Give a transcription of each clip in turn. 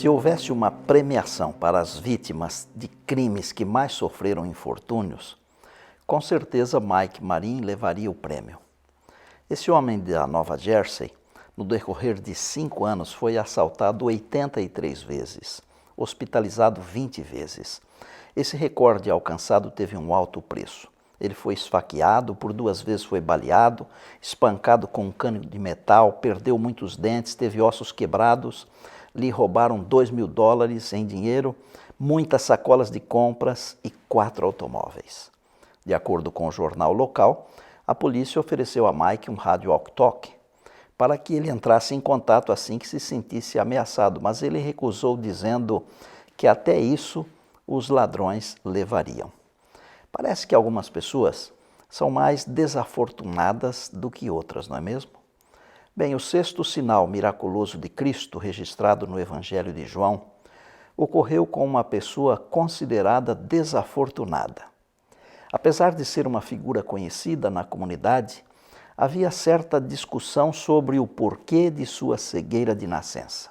Se houvesse uma premiação para as vítimas de crimes que mais sofreram infortúnios, com certeza Mike Marin levaria o prêmio. Esse homem da Nova Jersey, no decorrer de 5 anos, foi assaltado 83 vezes, hospitalizado 20 vezes. Esse recorde alcançado teve um alto preço. Ele foi esfaqueado, por 2 vezes foi baleado, espancado com um cano de metal, perdeu muitos dentes, teve ossos quebrados, lhe roubaram $2.000 em dinheiro, muitas sacolas de compras e 4 automóveis. De acordo com o jornal local, a polícia ofereceu a Mike um rádio walkie-talkie para que ele entrasse em contato assim que se sentisse ameaçado, mas ele recusou, dizendo que até isso os ladrões levariam. Parece que algumas pessoas são mais desafortunadas do que outras, não é mesmo? Bem, o 6º sinal miraculoso de Cristo, registrado no Evangelho de João, ocorreu com uma pessoa considerada desafortunada. Apesar de ser uma figura conhecida na comunidade, havia certa discussão sobre o porquê de sua cegueira de nascença.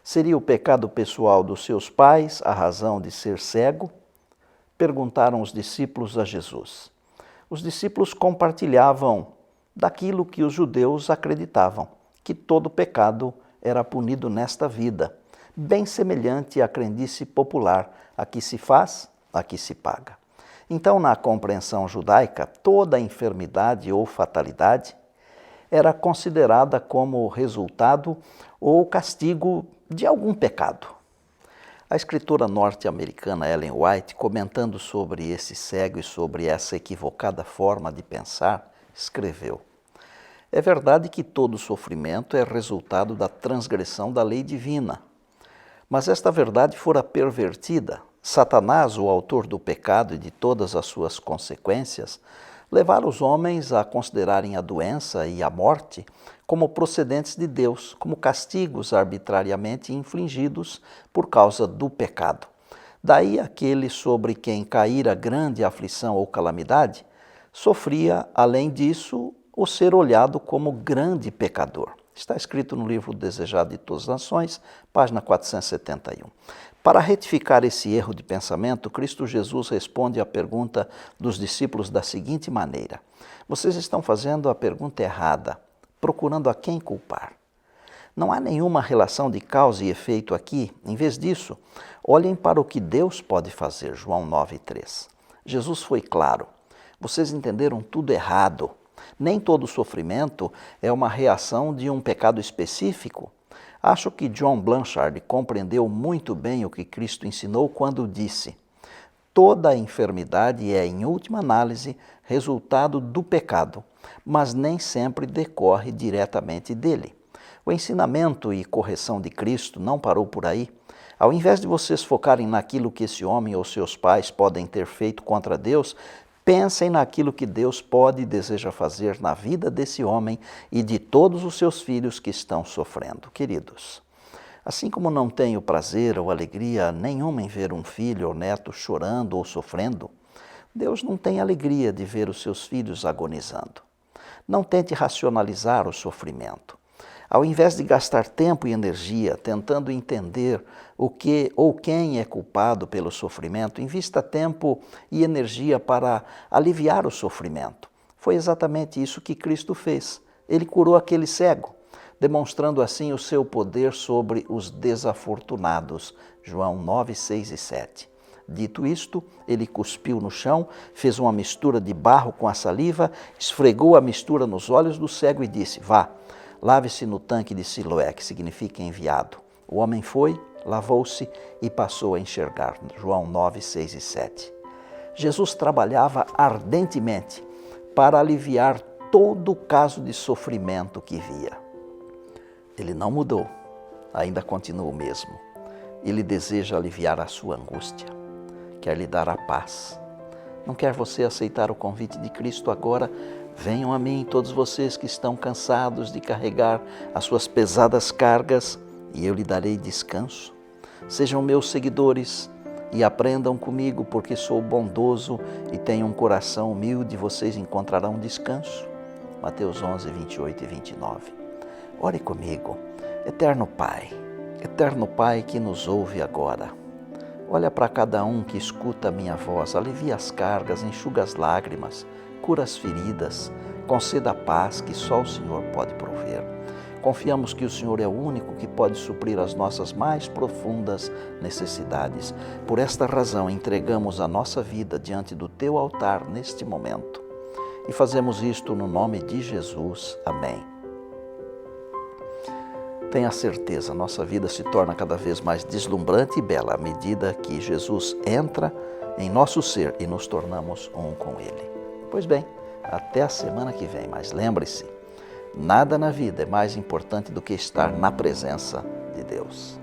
Seria o pecado pessoal dos seus pais a razão de ser cego? Perguntaram os discípulos a Jesus. Os discípulos compartilhavam daquilo que os judeus acreditavam, que todo pecado era punido nesta vida, bem semelhante à crendice popular, aqui se faz, aqui se paga. Então, na compreensão judaica, toda enfermidade ou fatalidade era considerada como resultado ou castigo de algum pecado. A escritora norte-americana Ellen White, comentando sobre esse cego e sobre essa equivocada forma de pensar, escreveu: é verdade que todo sofrimento é resultado da transgressão da lei divina, mas esta verdade fora pervertida. Satanás, o autor do pecado e de todas as suas consequências, levaram os homens a considerarem a doença e a morte como procedentes de Deus, como castigos arbitrariamente infligidos por causa do pecado. Daí aquele sobre quem caíra grande aflição ou calamidade, sofria, além disso, o ser olhado como grande pecador. Está escrito no livro Desejado de Todas as Nações, página 471. Para retificar esse erro de pensamento, Cristo Jesus responde à pergunta dos discípulos da seguinte maneira: vocês estão fazendo a pergunta errada, procurando a quem culpar. Não há nenhuma relação de causa e efeito aqui. Em vez disso, olhem para o que Deus pode fazer. João 9:3. Jesus foi claro. Vocês entenderam tudo errado. Nem todo sofrimento é uma reação de um pecado específico. Acho que John Blanchard compreendeu muito bem o que Cristo ensinou quando disse: toda enfermidade é, em última análise, resultado do pecado, mas nem sempre decorre diretamente dele. O ensinamento e correção de Cristo não parou por aí. Ao invés de vocês focarem naquilo que esse homem ou seus pais podem ter feito contra Deus, pensem naquilo que Deus pode e deseja fazer na vida desse homem e de todos os seus filhos que estão sofrendo. Queridos, assim como não tenho prazer ou alegria nenhuma em ver um filho ou neto chorando ou sofrendo, Deus não tem alegria de ver os seus filhos agonizando. Não tente racionalizar o sofrimento. Ao invés de gastar tempo e energia tentando entender o que ou quem é culpado pelo sofrimento, invista tempo e energia para aliviar o sofrimento. Foi exatamente isso que Cristo fez. Ele curou aquele cego, demonstrando assim o seu poder sobre os desafortunados. João 9, 6 e 7. Dito isto, ele cuspiu no chão, fez uma mistura de barro com a saliva, esfregou a mistura nos olhos do cego e disse: vá, lave-se no tanque de Siloé, que significa enviado. O homem foi, lavou-se e passou a enxergar. João 9, 6 e 7. Jesus trabalhava ardentemente para aliviar todo o caso de sofrimento que via. Ele não mudou, ainda continua o mesmo. Ele deseja aliviar a sua angústia, quer lhe dar a paz. Não quer você aceitar o convite de Cristo agora? Venham a mim todos vocês que estão cansados de carregar as suas pesadas cargas e eu lhe darei descanso. Sejam meus seguidores e aprendam comigo, porque sou bondoso e tenho um coração humilde, vocês encontrarão descanso. Mateus 11, 28 e 29. Ore comigo. Eterno Pai, Eterno Pai que nos ouve agora, olha para cada um que escuta a minha voz, alivia as cargas, enxuga as lágrimas, cura as feridas, conceda a paz que só o Senhor pode prover. Confiamos que o Senhor é o único que pode suprir as nossas mais profundas necessidades. Por esta razão, entregamos a nossa vida diante do Teu altar neste momento. E fazemos isto no nome de Jesus. Amém. Tenha certeza, nossa vida se torna cada vez mais deslumbrante e bela à medida que Jesus entra em nosso ser e nos tornamos um com Ele. Pois bem, até a semana que vem, mas lembre-se, nada na vida é mais importante do que estar na presença de Deus.